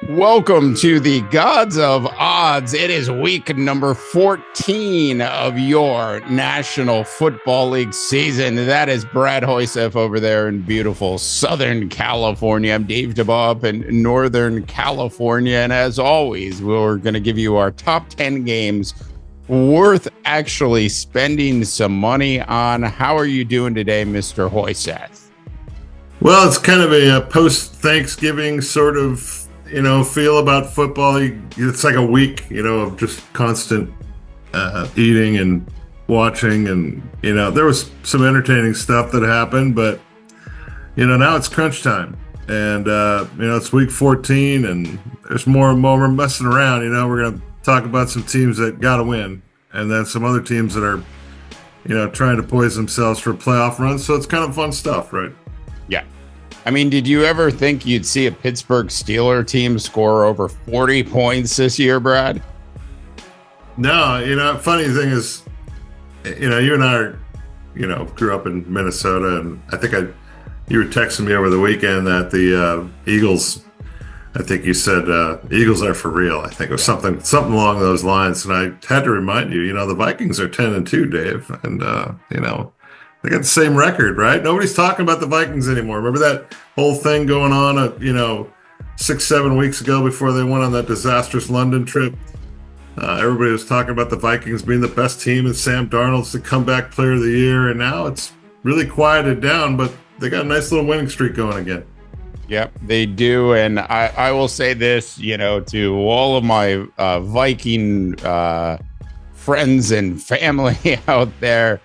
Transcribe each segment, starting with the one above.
Welcome to the Gods of Odds. It is week number 14 of your National Football League season. That is Brad Hoysef over there in beautiful Southern California. I'm Dave DeBob in Northern California. And as always, we're going to give you our top 10 games worth actually spending some money on. How are you doing today, Mr. Hoysef? Well, it's kind of a post-Thanksgiving sort of feel about football. It's like a week, of just constant eating and watching, and there was some entertaining stuff that happened, but now it's crunch time, and it's week 14, and there's more and more messing around. We're gonna talk about some teams that got to win, and then some other teams that are, trying to poise themselves for a playoff run. So it's kind of fun stuff, right? Yeah. I mean, did you ever think you'd see a Pittsburgh Steelers team score over 40 points this year, Brad? No, funny thing is, you and I are, grew up in Minnesota, and I think you were texting me over the weekend that the Eagles, I think you said Eagles are for real. I think it was something along those lines, and I had to remind you, the Vikings are 10-2, Dave, and they got the same record, right? Nobody's talking about the Vikings anymore. Remember that whole thing going on, 6-7 weeks ago before they went on that disastrous London trip? Everybody was talking about the Vikings being the best team and Sam Darnold's the comeback player of the year. And now it's really quieted down, but they got a nice little winning streak going again. Yep, they do. And I will say this, to all of my Viking friends and family out there,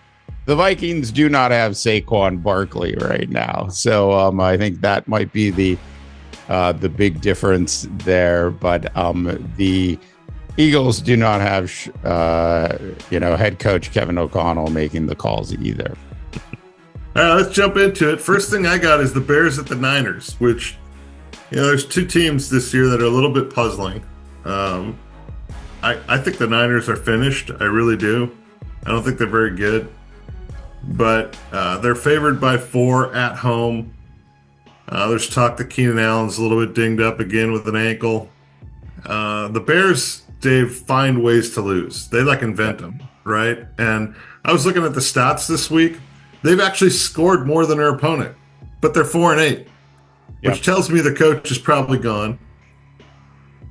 the Vikings do not have Saquon Barkley right now, so I think that might be the big difference there. But the Eagles do not have head coach Kevin O'Connell making the calls either. All right, let's jump into it. First thing I got is the Bears at the Niners, which there's two teams this year that are a little bit puzzling. I think the Niners are finished. I really do. I don't think they're very good. But they're favored by 4 at home. There's talk that Keenan Allen's a little bit dinged up again with an ankle. The Bears, Dave, find ways to lose. They invent them, right? And I was looking at the stats this week. They've actually scored more than their opponent, but they're 4-8, which tells me the coach is probably gone.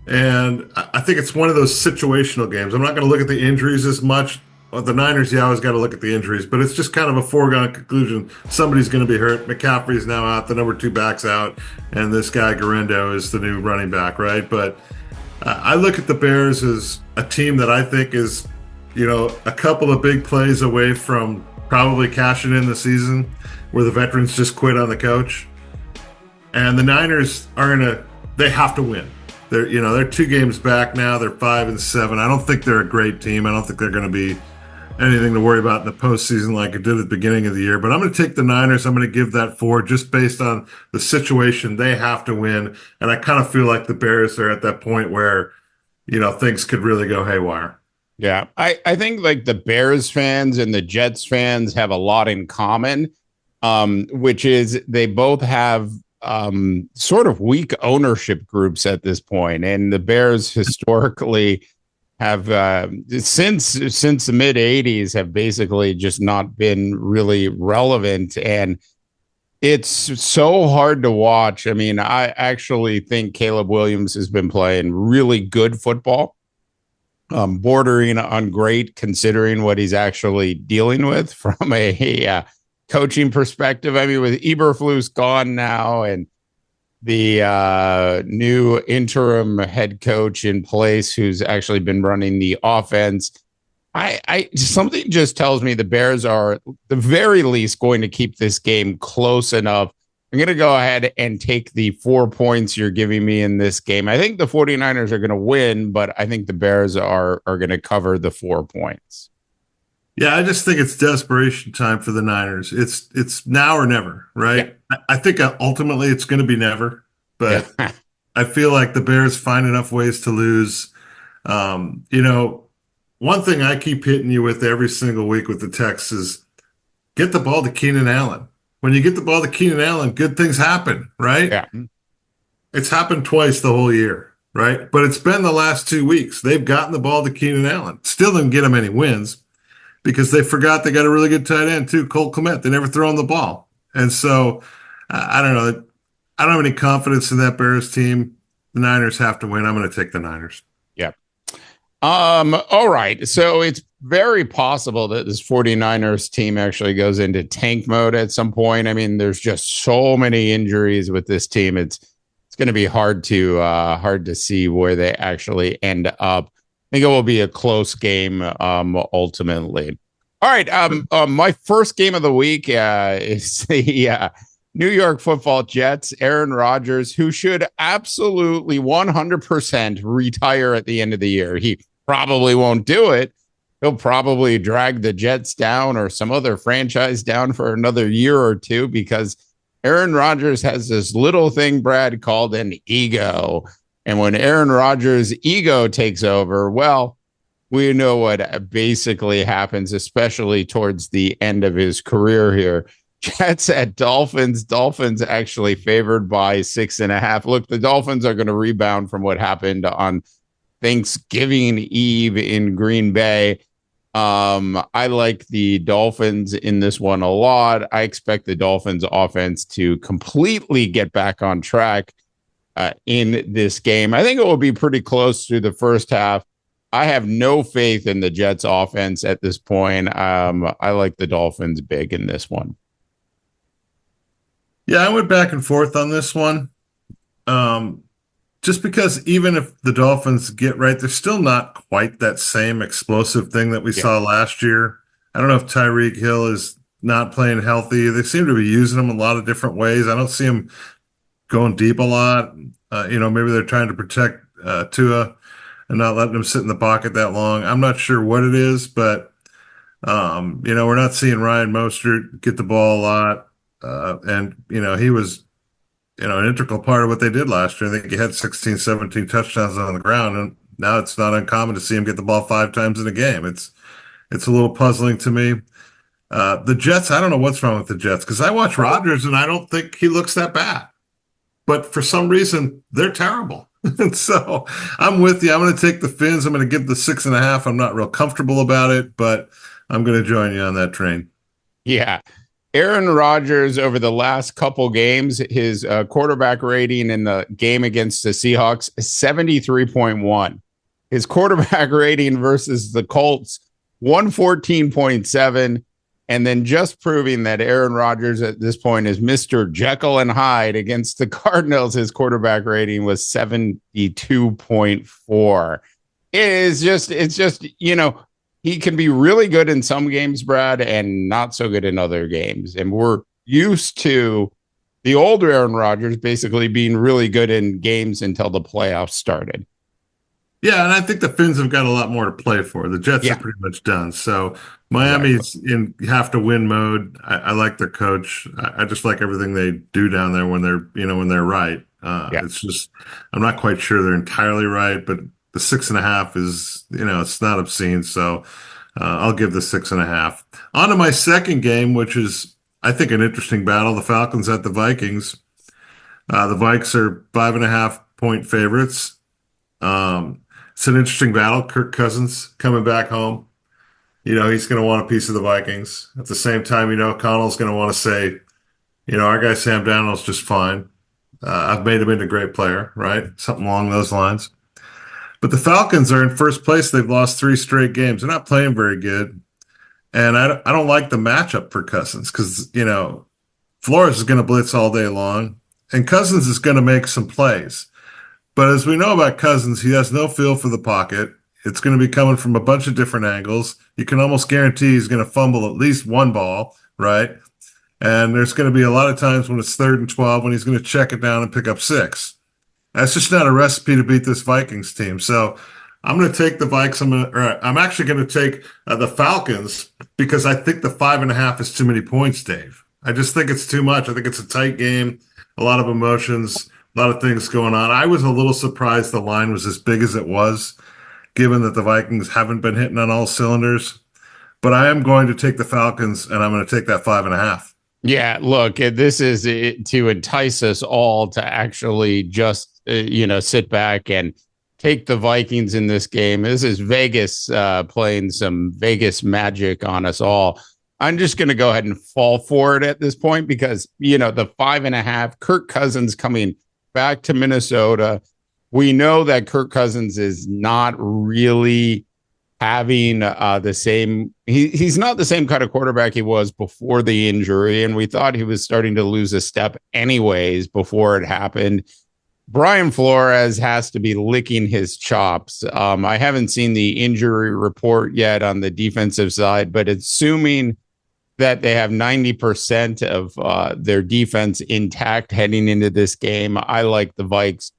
And I think it's one of those situational games. I'm not going to look at the injuries as much. Well, the Niners, you always got to look at the injuries, but it's just kind of a foregone conclusion. Somebody's going to be hurt. McCaffrey's now out. The number 2 back's out. And this guy, Garendo, is the new running back, right? But I look at the Bears as a team that I think is, a couple of big plays away from probably cashing in the season where the veterans just quit on the coach. And the Niners they have to win. They're 2 games back now. They're 5-7. I don't think they're a great team. I don't think they're going to be anything to worry about in the postseason like it did at the beginning of the year. But I'm going to take the Niners. I'm going to give that 4 just based on the situation. They have to win. And I kind of feel like the Bears are at that point where, things could really go haywire. Yeah, I think the Bears fans and the Jets fans have a lot in common, which is they both have sort of weak ownership groups at this point. And the Bears historically have since the mid 80s have basically just not been really relevant, and it's so hard to watch. I mean, I actually think Caleb Williams has been playing really good football, bordering on great considering what he's actually dealing with from a coaching perspective. I mean, with Eberflus gone now and the new interim head coach in place who's actually been running the offense, I something just tells me the Bears are at the very least going to keep this game close enough. I'm going to go ahead and take the 4 points you're giving me in this game. I think the 49ers are going to win, but I think the Bears are going to cover the 4 points. Yeah, I just think it's desperation time for the Niners. It's now or never, right? Yeah. I think ultimately it's going to be never, but yeah. I feel like the Bears find enough ways to lose. One thing I keep hitting you with every single week with the text is get the ball to Keenan Allen. When you get the ball to Keenan Allen, good things happen, right? Yeah. It's happened twice the whole year. right? But it's been the last 2 weeks. They've gotten the ball to Keenan Allen. Still didn't get him any wins because they forgot they got a really good tight end too, Cole Kmet. They never throw him the ball. And so I don't know. I don't have any confidence in that Bears team. The Niners have to win. I'm going to take the Niners. Yeah. All right. So it's very possible that this 49ers team actually goes into tank mode at some point. I mean, there's just so many injuries with this team. It's going to be hard to see where they actually end up. I think it will be a close game ultimately. All right. My first game of the week is the New York Football Jets. Aaron Rodgers, who should absolutely 100% retire at the end of the year. He probably won't do it. He'll probably drag the Jets down or some other franchise down for another year or two because Aaron Rodgers has this little thing, Brad, called an ego. And when Aaron Rodgers' ego takes over, well, we know what basically happens, especially towards the end of his career here. Jets at Dolphins. Dolphins actually favored by 6.5. Look, the Dolphins are going to rebound from what happened on Thanksgiving Eve in Green Bay. I like the Dolphins in this one a lot. I expect the Dolphins offense to completely get back on track in this game. I think it will be pretty close through the first half. I have no faith in the Jets offense at this point. I like the Dolphins big in this one. Yeah, I went back and forth on this one. Just because even if the Dolphins get right, they're still not quite that same explosive thing that we saw last year. I don't know if Tyreek Hill is not playing healthy. They seem to be using him a lot of different ways. I don't see him going deep a lot. Maybe they're trying to protect Tua and not letting him sit in the pocket that long. I'm not sure what it is, but we're not seeing Ryan Mostert get the ball a lot. He was an integral part of what they did last year. I think he had 16, 17 touchdowns on the ground, and now it's not uncommon to see him get the ball 5 times in a game. It's a little puzzling to me. The Jets, I don't know what's wrong with the Jets because I watch Rodgers and I don't think he looks that bad. But for some reason, they're terrible. And so I'm with you. I'm going to take the Fins. I'm going to give the 6.5. I'm not real comfortable about it, but I'm going to join you on that train. Yeah. Aaron Rodgers, over the last couple games, his quarterback rating in the game against the Seahawks is 73.1. His quarterback rating versus the Colts, 114.7. And then just proving that Aaron Rodgers at this point is Mr. Jekyll and Hyde against the Cardinals, his quarterback rating was 72.4. It's just, he can be really good in some games, Brad, and not so good in other games. And we're used to the older Aaron Rodgers basically being really good in games until the playoffs started. Yeah, and I think the Fins have got a lot more to play for. The Jets are pretty much done. So Miami's in have to win mode. I like their coach. I just like everything they do down there when they're right. It's just I'm not quite sure they're entirely right, but the 6.5 is, it's not obscene. So I'll give the 6.5. On to my second game, which is, I think, an interesting battle. The Falcons at the Vikings. The Vikes are 5.5-point favorites. It's an interesting battle. Kirk Cousins coming back home. He's going to want a piece of the Vikings. At the same time, Connell's going to want to say, our guy Sam Darnold's just fine. I've made him into a great player, right? Something along those lines. But the Falcons are in first place. They've lost 3 straight games. They're not playing very good. And I don't like the matchup for Cousins because, Flores is going to blitz all day long. And Cousins is going to make some plays. But as we know about Cousins, he has no feel for the pocket. It's going to be coming from a bunch of different angles. You can almost guarantee he's going to fumble at least one ball, right? And there's going to be a lot of times when it's 3rd and 12 when he's going to check it down and pick up 6. That's just not a recipe to beat this Vikings team. So I'm going to take the Vikes. I'm actually going to take the Falcons because I think the 5.5 is too many points, Dave. I just think it's too much. I think it's a tight game, a lot of emotions, a lot of things going on. I was a little surprised the line was as big as it was, given that the Vikings haven't been hitting on all cylinders. But I am going to take the Falcons, and I'm going to take that 5.5. Yeah, look, this is to entice us all to actually just, sit back and take the Vikings in this game. This is Vegas playing some Vegas magic on us all. I'm just going to go ahead and fall for it at this point because, the 5.5, Kirk Cousins coming back to Minnesota. We know that Kirk Cousins is not really having the same, he's not the same kind of quarterback he was before the injury. And we thought he was starting to lose a step anyways before it happened. Brian Flores has to be licking his chops. I haven't seen the injury report yet on the defensive side, but assuming that they have 90% of their defense intact heading into this game, I like the Vikes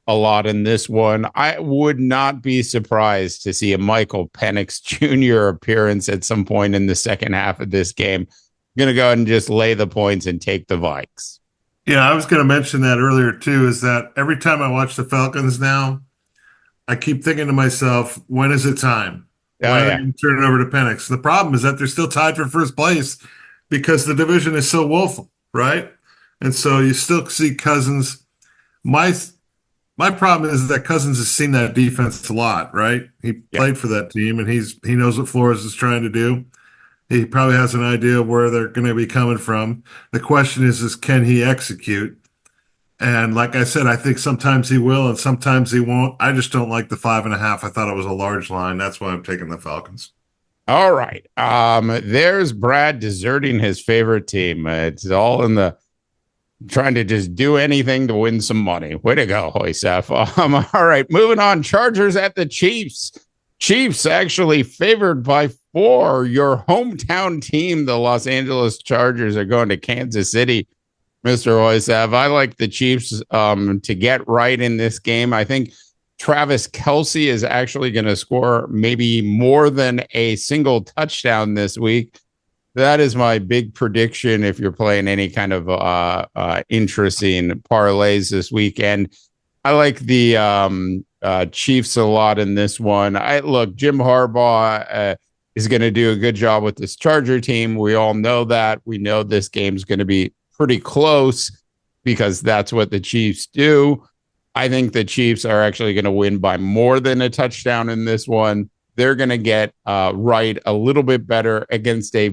a lot in this one. I would not be surprised to see a Michael Penix Jr. appearance at some point in the second half of this game. I'm going to go ahead and just lay the points and take the Vikes. Yeah, I was going to mention that earlier too, is that every time I watch the Falcons now, I keep thinking to myself, when is it time? When are they going to turn it over to Penix? The problem is that they're still tied for first place because the division is so woeful, right? And so you still see Cousins. My problem is that Cousins has seen that defense a lot, right? He played for that team, and he knows what Flores is trying to do. He probably has an idea of where they're going to be coming from. The question is can he execute? And like I said, I think sometimes he will and sometimes he won't. I just don't like the 5.5. I thought it was a large line. That's why I'm taking the Falcons. All right. There's Brad deserting his favorite team. It's all in the trying to just do anything to win some money. Way to go, Hoysef. All right, moving on. Chargers at the Chiefs. Chiefs actually favored by 4. Your hometown team, the Los Angeles Chargers, are going to Kansas City. Mr. Hoysef, I like the Chiefs to get right in this game. I think Travis Kelce is actually going to score maybe more than a single touchdown this week. That is my big prediction if you're playing any kind of interesting parlays this weekend. I like the Chiefs a lot in this one. Jim Harbaugh is going to do a good job with this Charger team. We all know that. We know this game's going to be pretty close because that's what the Chiefs do. I think the Chiefs are actually going to win by more than a touchdown in this one. They're going to get right a little bit better against a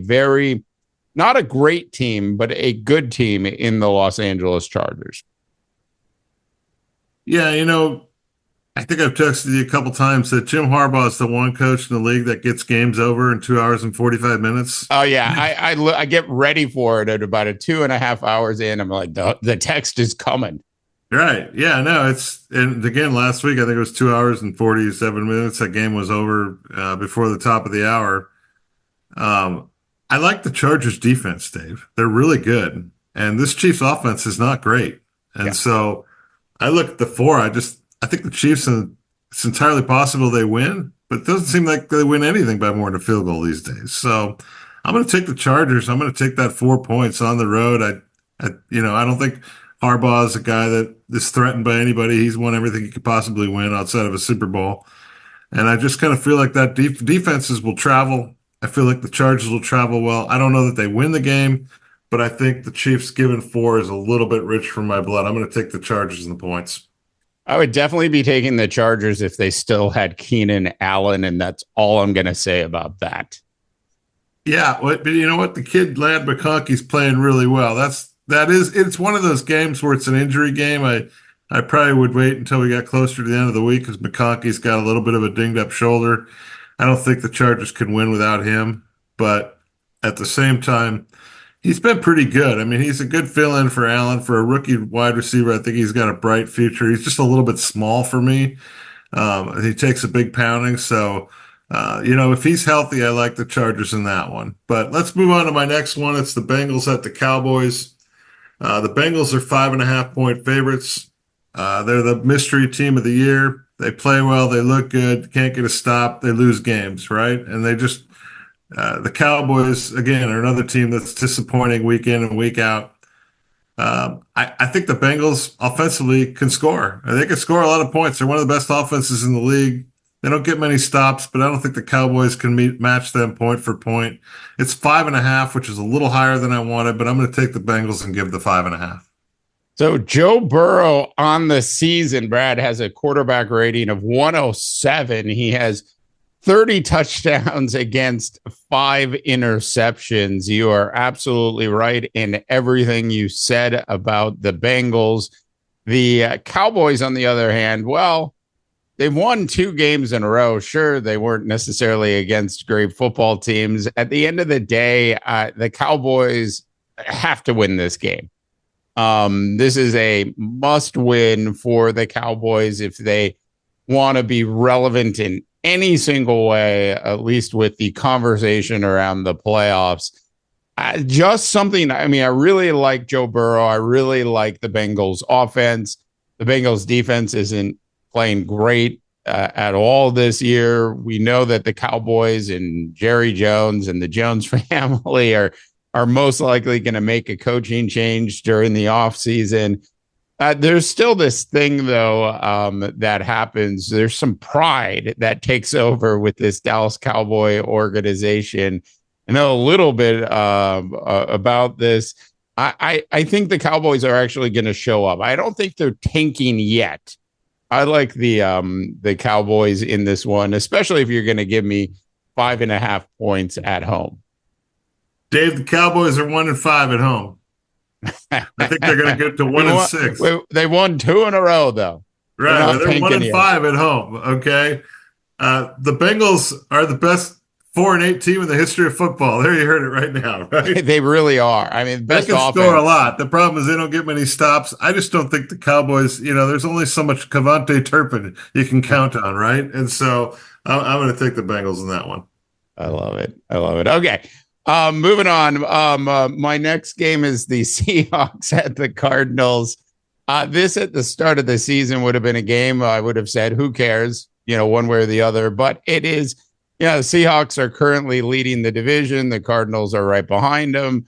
not a great team, but a good team in the Los Angeles Chargers. Yeah, I think I've texted you a couple times that Jim Harbaugh is the one coach in the league that gets games over in 2 hours and 45 minutes. Oh, yeah. I get ready for it at about 2.5 hours in. I'm like, the text is coming. Right. Yeah, no, and again, last week, I think it was 2 hours and 47 minutes. That game was over before the top of the hour. I like the Chargers defense, Dave. They're really good. And this Chiefs offense is not great. And so I look at the 4. I think the Chiefs, it's entirely possible they win, but it doesn't seem like they win anything by more than a field goal these days. So I'm going to take the Chargers. I'm going to take that 4 points on the road. I don't think Harbaugh is a guy that is threatened by anybody. He's won everything he could possibly win outside of a Super Bowl. And I just kind of feel like that defenses will travel. I feel like the Chargers will travel well. I don't know that they win the game, but I think the Chiefs given 4 is a little bit rich for my blood. I'm going to take the Chargers and the points. I would definitely be taking the Chargers if they still had Keenan Allen, and that's all I'm going to say about that. Yeah, but you know what? The kid, Lad McConkey's playing really well. It's one of those games where it's an injury game. I probably would wait until we got closer to the end of the week because McConkey's got a little bit of a dinged up shoulder. I don't think the Chargers can win without him, but at the same time, he's been pretty good. I mean, he's a good fill-in for Allen. For a rookie wide receiver, I think he's got a bright future. He's just a little bit small for me. He takes a big pounding. So, if he's healthy, I like the Chargers in that one. But let's move on to my next one. It's the Bengals at the Cowboys. The Bengals are 5.5-point favorites. They're the mystery team of the year. They play well. They look good. Can't get a stop. They lose games, right? And they just the Cowboys, again, are another team that's disappointing week in and week out. I think the Bengals offensively can score. They can score a lot of points. They're one of the best offenses in the league. They don't get many stops, but I don't think the Cowboys can match them point for point. It's 5.5, which is a little higher than I wanted, but I'm going to take the Bengals and give the 5.5. So Joe Burrow on the season, Brad, has a quarterback rating of 107. He has 30 touchdowns against 5 interceptions. You are absolutely right in everything you said about the Bengals. The Cowboys, on the other hand, well, they've won 2 games in a row. Sure, they weren't necessarily against great football teams. At the end of the day, the Cowboys have to win this game. This is a must win for the Cowboys if they want to be relevant in any single way, at least with the conversation around the playoffs. Just something, I mean, I really like Joe Burrow. I really like the Bengals offense. The Bengals defense isn't playing great at all this year. We know that the Cowboys and Jerry Jones and the Jones family are most likely going to make a coaching change during the offseason. There's still this thing, though, that happens. There's some pride that takes over with this Dallas Cowboy organization. I know a little bit about this. I think the Cowboys are actually going to show up. I don't think they're tanking yet. I like the Cowboys in this one, especially if you're going to give me 5.5 points at home. Dave, the Cowboys are 1-5 at home. I think they're going to get to 1-6. They won 2 in a row, though. Right, they're 1-5 at home. Okay, the Bengals are the best 4-8 team in the history of football. There, you heard it right now. Right? They really are. I mean, best they can offense. Score a lot. The problem is they don't get many stops. I just don't think the Cowboys. There's only so much Cavante Turpin you can count on, right? And so I'm going to take the Bengals in that one. I love it. Okay. Moving on. My next game is the Seahawks at the Cardinals. This at the start of the season would have been a game I would have said, who cares, one way or the other. But it is, the Seahawks are currently leading the division. The Cardinals are right behind them.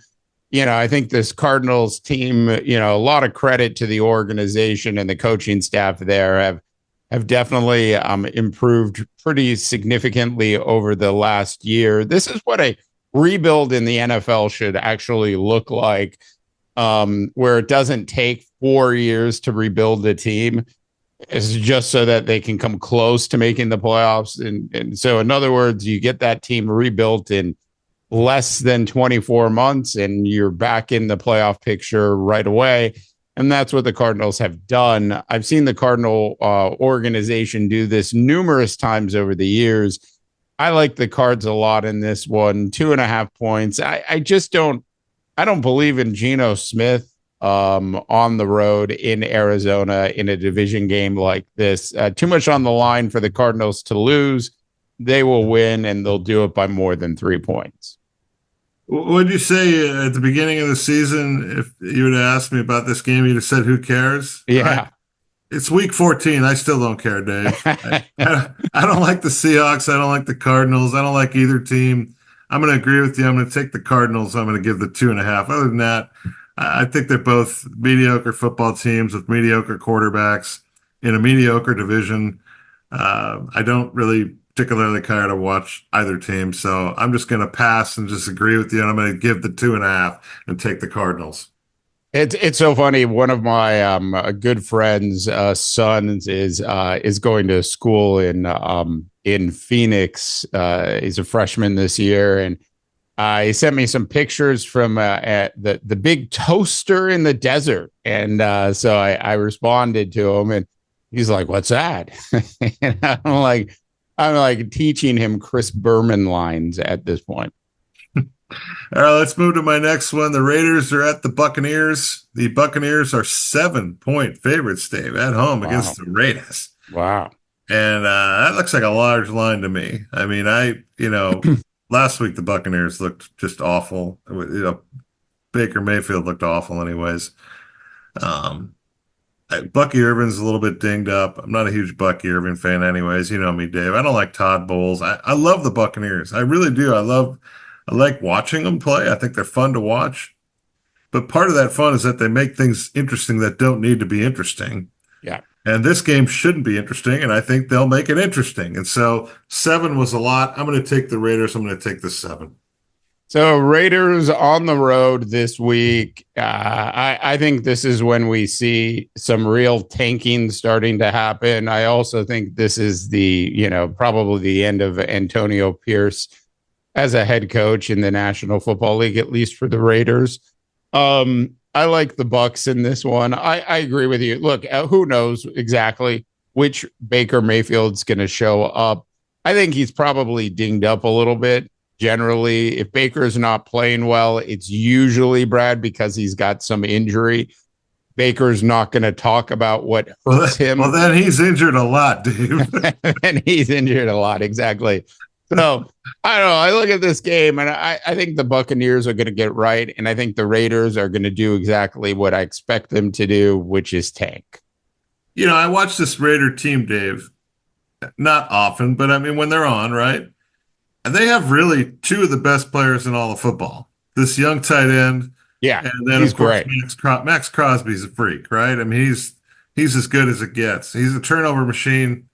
I think this Cardinals team, a lot of credit to the organization and the coaching staff there have definitely improved pretty significantly over the last year. This is what a rebuild in the NFL should actually look like, where it doesn't take 4 years to rebuild the team. It's just so that they can come close to making the playoffs. And so, in other words, you get that team rebuilt in less than 24 months and you're back in the playoff picture right away. And that's what the Cardinals have done. I've seen the Cardinal organization do this numerous times over the years. I like the Cards a lot in this one, 2.5 points. I don't believe in Geno Smith on the road in Arizona in a division game like this. Too much on the line for the Cardinals to lose. They will win, and they'll do it by more than 3 points. What did you say at the beginning of the season? If you would have asked me about this game, you'd have said, who cares? Yeah. It's week 14. I still don't care, Dave. I don't like the Seahawks. I don't like the Cardinals. I don't like either team. I'm going to agree with you. I'm going to take the Cardinals. I'm going to give the 2.5. Other than that, I think they're both mediocre football teams with mediocre quarterbacks in a mediocre division. I don't really particularly care to watch either team. So I'm just going to pass and just agree with you. And I'm going to give the 2.5 and take the Cardinals. It's so funny. One of my good friends' sons is going to school in Phoenix. He's a freshman this year, and he sent me some pictures from at the big toaster in the desert. And so I responded to him, and he's like, "What's that?" And I'm like teaching him Chris Berman lines at this point. All right, let's move to my next one. The Raiders are at the Buccaneers. The Buccaneers are 7-point favorites, Dave, at home against the Raiders. Wow. And that looks like a large line to me. I mean, last week the Buccaneers looked just awful. Baker Mayfield looked awful anyways. Bucky Irvin's a little bit dinged up. I'm not a huge Bucky Irvin fan anyways. You know me, Dave. I don't like Todd Bowles. I love the Buccaneers. I really do. I like watching them play. I think they're fun to watch. But part of that fun is that they make things interesting that don't need to be interesting. Yeah. And this game shouldn't be interesting, and I think they'll make it interesting. And so 7 was a lot. I'm going to take the Raiders. I'm going to take the 7. So Raiders on the road this week. I think this is when we see some real tanking starting to happen. I also think this is probably the end of Antonio Pierce as a head coach in the National Football League, at least for the Raiders. I like the Bucs in this one. I agree with you. Look, who knows exactly which Baker Mayfield's going to show up. I think he's probably dinged up a little bit. Generally, if Baker's not playing well, it's usually, Brad, because he's got some injury. Baker's not going to talk about what hurts him. Well, then he's injured a lot, Dave. And he's injured a lot. Exactly. So I don't know. I look at this game and I think the Buccaneers are going to get right. And I think the Raiders are going to do exactly what I expect them to do, which is tank. I watch this Raider team, Dave, not often, but I mean, when they're on, right? And they have really two of the best players in all of football. This young tight end. Yeah. And then, of course, Max Crosby's a freak, right? I mean, he's as good as it gets. He's a turnover machine.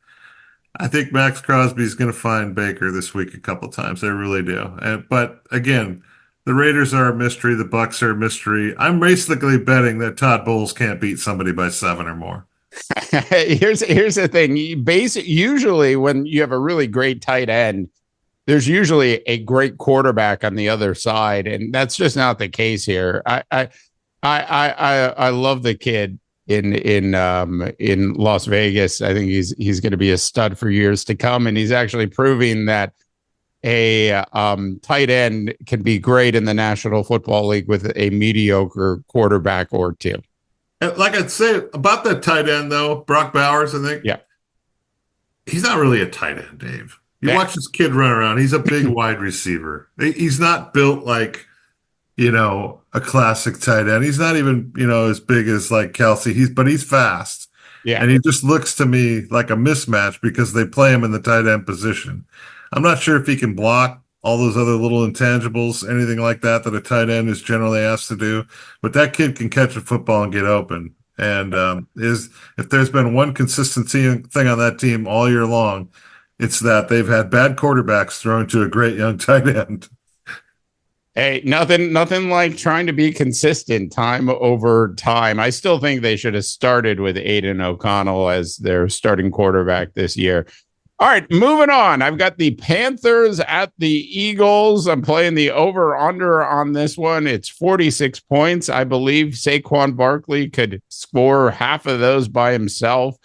I think Max Crosby's going to find Baker this week a couple times. I really do. But again, the Raiders are a mystery. The Bucs are a mystery. I'm basically betting that Todd Bowles can't beat somebody by 7 or more. Here's the thing. Usually when you have a really great tight end, there's usually a great quarterback on the other side, and that's just not the case here. I love the kid in Las Vegas. I think he's going to be a stud for years to come, and he's actually proving that a tight end can be great in the National Football League with a mediocre quarterback or two. Like I'd say about that tight end, though, Brock Bowers, I think. Yeah. He's not really a tight end, Dave. You watch this kid run around. He's a big wide receiver. He's not built like, a classic tight end. He's not even, as big as like Kelsey. But he's fast. Yeah. And he just looks to me like a mismatch because they play him in the tight end position. I'm not sure if he can block all those other little intangibles, anything like that a tight end is generally asked to do. But that kid can catch a football and get open. And if there's been one consistency thing on that team all year long, it's that they've had bad quarterbacks thrown to a great young tight end. Hey, nothing like trying to be consistent time over time. I still think they should have started with Aiden O'Connell as their starting quarterback this year. All right, moving on. I've got the Panthers at the Eagles. I'm playing the over-under on this one. It's 46 points. I believe Saquon Barkley could score half of those by himself.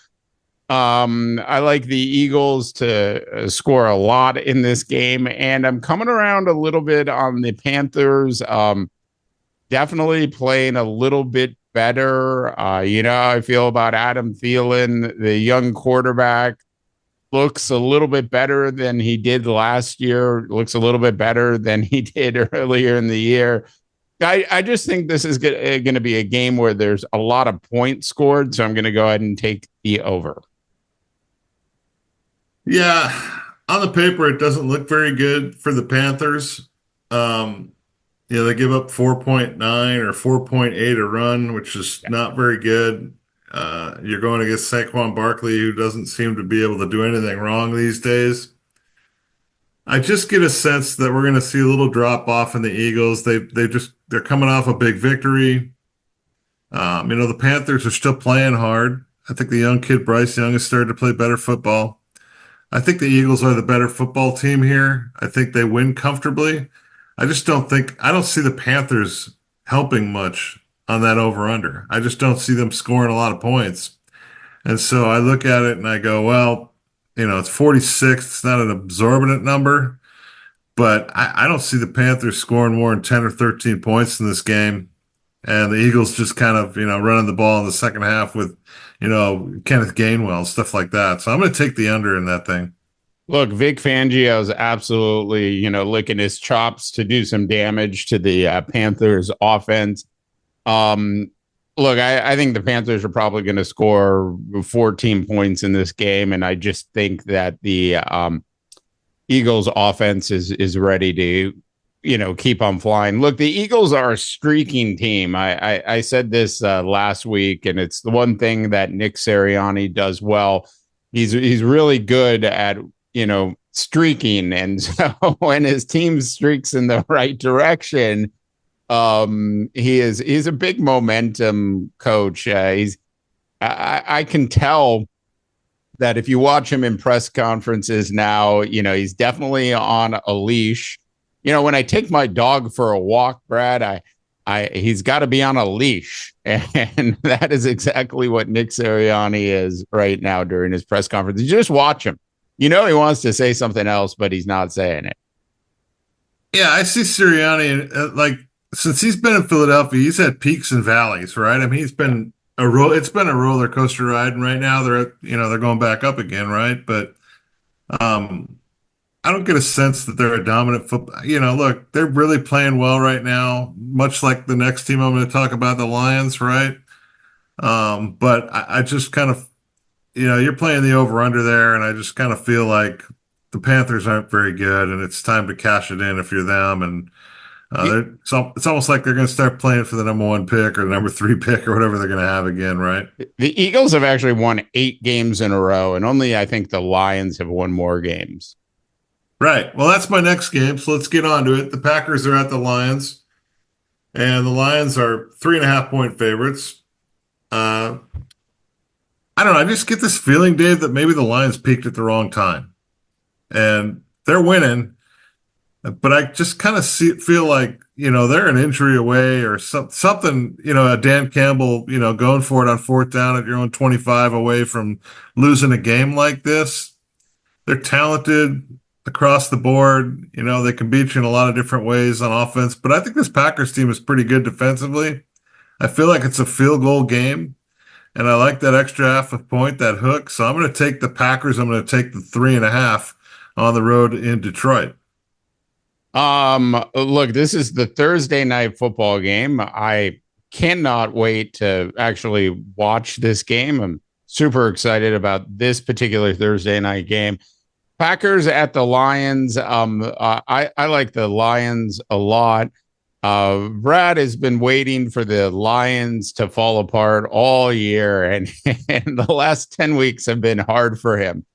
I like the Eagles to score a lot in this game, and I'm coming around a little bit on the Panthers. Definitely playing a little bit better. I feel about Adam Thielen, the young quarterback, looks a little bit better than he did last year, looks a little bit better than he did earlier in the year. I just think this is going to be a game where there's a lot of points scored, so I'm going to go ahead and take the over. Yeah, on the paper, it doesn't look very good for the Panthers. They give up 4.9 or 4.8 a run, which is not very good. You're going against Saquon Barkley, who doesn't seem to be able to do anything wrong these days. I just get a sense that we're going to see a little drop off in the Eagles. They're coming off a big victory. The Panthers are still playing hard. I think the young kid Bryce Young has started to play better football. I think the Eagles are the better football team here. I think they win comfortably. I don't see the Panthers helping much on that over-under. I just don't see them scoring a lot of points. And so I look at it and I go, well, it's 46. It's not an exorbitant number, but I don't see the Panthers scoring more than 10 or 13 points in this game. And the Eagles just kind of, running the ball in the second half with, Kenneth Gainwell, stuff like that. So I'm going to take the under in that thing. Look, Vic Fangio is absolutely, licking his chops to do some damage to the Panthers offense. Look, I think the Panthers are probably going to score 14 points in this game. And I just think that the Eagles offense is ready to, keep on flying. Look, the Eagles are a streaking team. I said this last week, and it's the one thing that Nick Sirianni does well. He's really good at, streaking, and so when his team streaks in the right direction, he's a big momentum coach. I can tell that if you watch him in press conferences now, he's definitely on a leash. When I take my dog for a walk, Brad, he's got to be on a leash, and that is exactly what Nick Sirianni is right now during his press conference. You just watch him. He wants to say something else, but he's not saying it. Yeah, I see Sirianni like since he's been in Philadelphia, he's had peaks and valleys, right? I mean, it's been a roller coaster ride, and right now they're going back up again, right? But um, I don't get a sense that they're a dominant football. Look, they're really playing well right now, much like the next team I'm going to talk about, the Lions, right? But I just kind of, you're playing the over under there, and I just kind of feel like the Panthers aren't very good, and it's time to cash it in if you're them. And it's almost like they're going to start playing for the number one pick or the number three pick or whatever they're going to have again, right? The Eagles have actually won 8 games in a row, and only I think the Lions have won more games. Right. Well, that's my next game, so let's get on to it. The Packers are at the Lions, and the Lions are 3.5-point favorites. I don't know. I just get this feeling, Dave, that maybe the Lions peaked at the wrong time, and they're winning, but I just kind of feel like they're an injury away or something. A Dan Campbell, going for it on fourth down at your own 25 away from losing a game like this. They're talented across the board. They can beat you in a lot of different ways on offense, but I think this Packers team is pretty good defensively. I feel like it's a field goal game, and I like that extra half a point, that hook. So I'm going to take the Packers. I'm going to take the 3.5 on the road in Detroit. Look, this is the Thursday night football game. I cannot wait to actually watch this game. I'm super excited about this particular Thursday night game. Packers at the Lions. I like the Lions a lot. Brad has been waiting for the Lions to fall apart all year, and the last 10 weeks have been hard for him.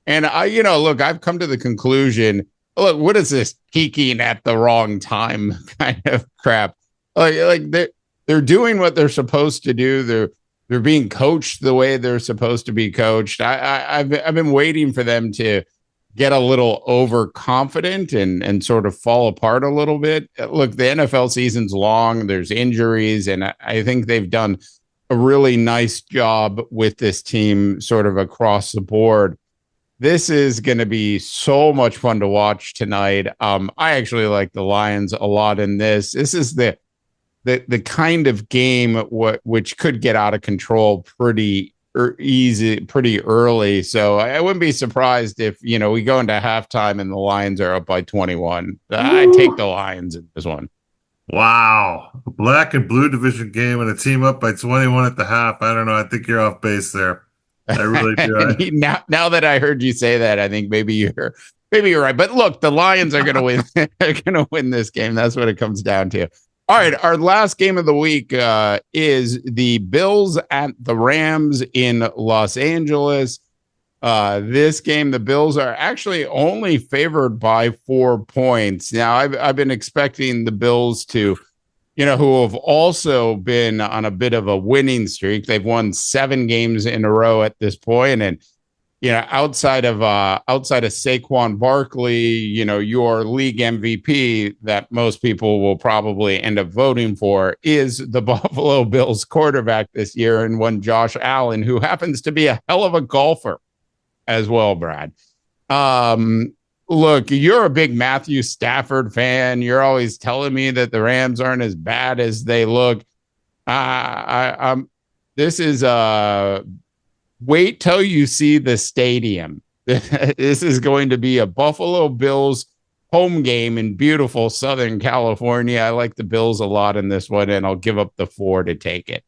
And look, I've come to the conclusion, look, what is this peaking at the wrong time kind of crap? Like they're doing what they're supposed to do. They're being coached the way they're supposed to be coached. I've been waiting for them to get a little overconfident and sort of fall apart a little bit. Look, the NFL season's long. There's injuries, and I think they've done a really nice job with this team sort of across the board. This is going to be so much fun to watch tonight. I actually like the Lions a lot in this. This is the kind of game which could get out of control pretty early. So I wouldn't be surprised if we go into halftime and the Lions are up by 21. I take the Lions in this one. Wow, a black and blue division game and a team up by 21 at the half. I don't know. I think you're off base there. I really do. Now that I heard you say that, I think maybe you're right. But look, the Lions are going to win. They're going to win this game. That's what it comes down to. All right, our last game of the week is the Bills at the Rams in Los Angeles. This game, the Bills are actually only favored by 4 points. Now, I've been expecting the Bills to, who have also been on a bit of a winning streak. They've won 7 games in a row at this point, and outside of Saquon Barkley, your league MVP that most people will probably end up voting for is the Buffalo Bills quarterback this year, and one Josh Allen, who happens to be a hell of a golfer as well, Brad. Look, you're a big Matthew Stafford fan. You're always telling me that the Rams aren't as bad as they look. This is wait till you see the stadium. This is going to be a Buffalo Bills home game in beautiful Southern California. I like the Bills a lot in this one, and I'll give up the 4 to take it.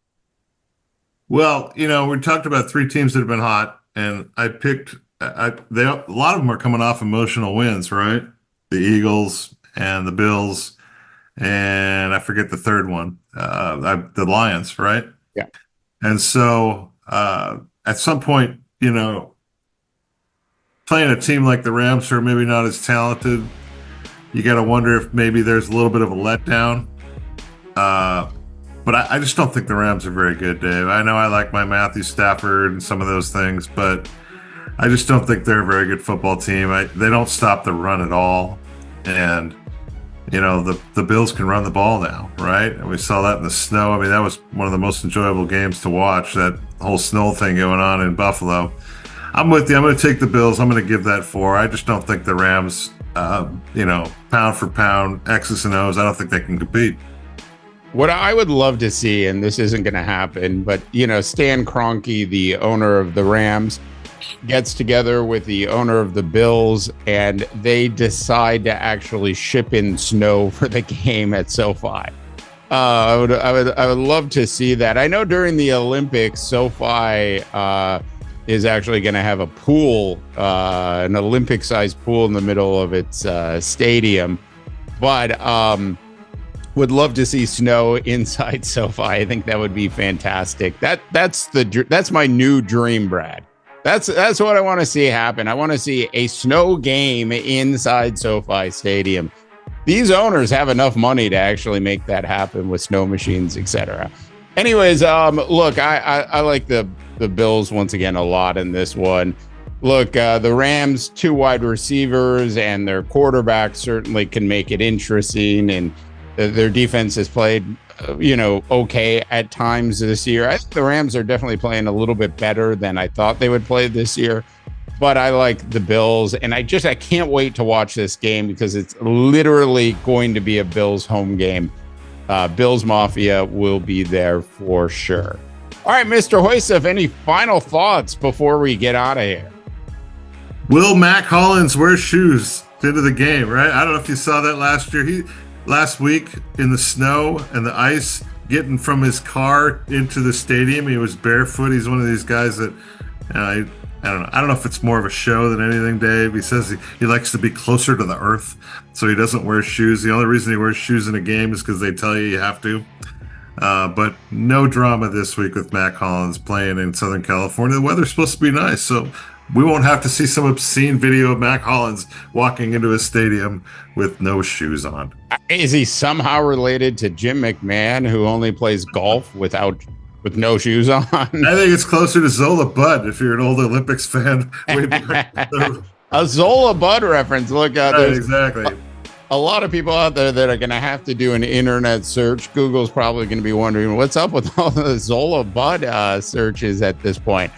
Well, we talked about 3 teams that have been hot, and I picked. A lot of them are coming off emotional wins, right? The Eagles and the Bills, and I forget the third one, the Lions, right? Yeah. And so at some point, playing a team like the Rams, who are maybe not as talented, you got to wonder if maybe there's a little bit of a letdown. But I just don't think the Rams are very good, Dave. I know I like my Matthew Stafford and some of those things, but I just don't think they're a very good football team. They don't stop the run at all. And, the Bills can run the ball now, right? And we saw that in the snow. I mean, that was one of the most enjoyable games to watch, that whole snow thing going on in Buffalo. I'm with you. I'm going to take the Bills. I'm going to give that 4. I just don't think the Rams, pound for pound, X's and O's, I don't think they can compete. What I would love to see, and this isn't going to happen, but, Stan Kroenke, the owner of the Rams, gets together with the owner of the Bills, and they decide to actually ship in snow for the game at SoFi. I would love to see that. I know during the Olympics, SoFi is actually going to have a pool, an Olympic-sized pool in the middle of its stadium, but would love to see snow inside SoFi. I think that would be fantastic. That's my new dream, Brad. That's what I want to see happen. I want to see a snow game inside SoFi Stadium. These owners have enough money to actually make that happen with snow machines, etc. Anyways, look, I like the Bills once again a lot in this one. Look, the Rams, 2 wide receivers and their quarterback certainly can make it interesting, and their defense has played, okay at times this year. I think the Rams are definitely playing a little bit better than I thought they would play this year. But I like the Bills, and I can't wait to watch this game because it's literally going to be a Bills home game. Bills Mafia will be there for sure. All right, Mr. Hoyseth, any final thoughts before we get out of here? Will Mac Hollins wear shoes into the game, right? I don't know if you saw that last year. Last week in the snow and the ice, getting from his car into the stadium, he was barefoot. He's one of these guys that I don't know if it's more of a show than anything, Dave. He says he likes to be closer to the earth, so he doesn't wear shoes. The only reason he wears shoes in a game is because they tell you have to. But no drama this week with Mac Hollins playing in Southern California. The weather's supposed to be nice, so we won't have to see some obscene video of Mac Hollins walking into a stadium with no shoes on. Is he somehow related to Jim McMahon, who only plays golf with no shoes on? I think it's closer to Zola Budd, if you're an old Olympics fan. A Zola Budd reference. Look, right, exactly. A lot of people out there that are going to have to do an internet search. Google's probably going to be wondering what's up with all the Zola Budd searches at this point.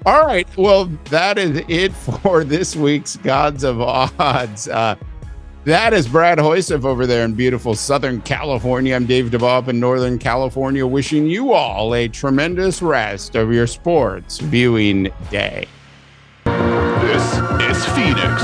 All right. Well, that is it for this week's Gods of Odds. That is Brad Hoyseth over there in beautiful Southern California. I'm Dave DeVaw up in Northern California, wishing you all a tremendous rest of your sports viewing day. This is Phoenix.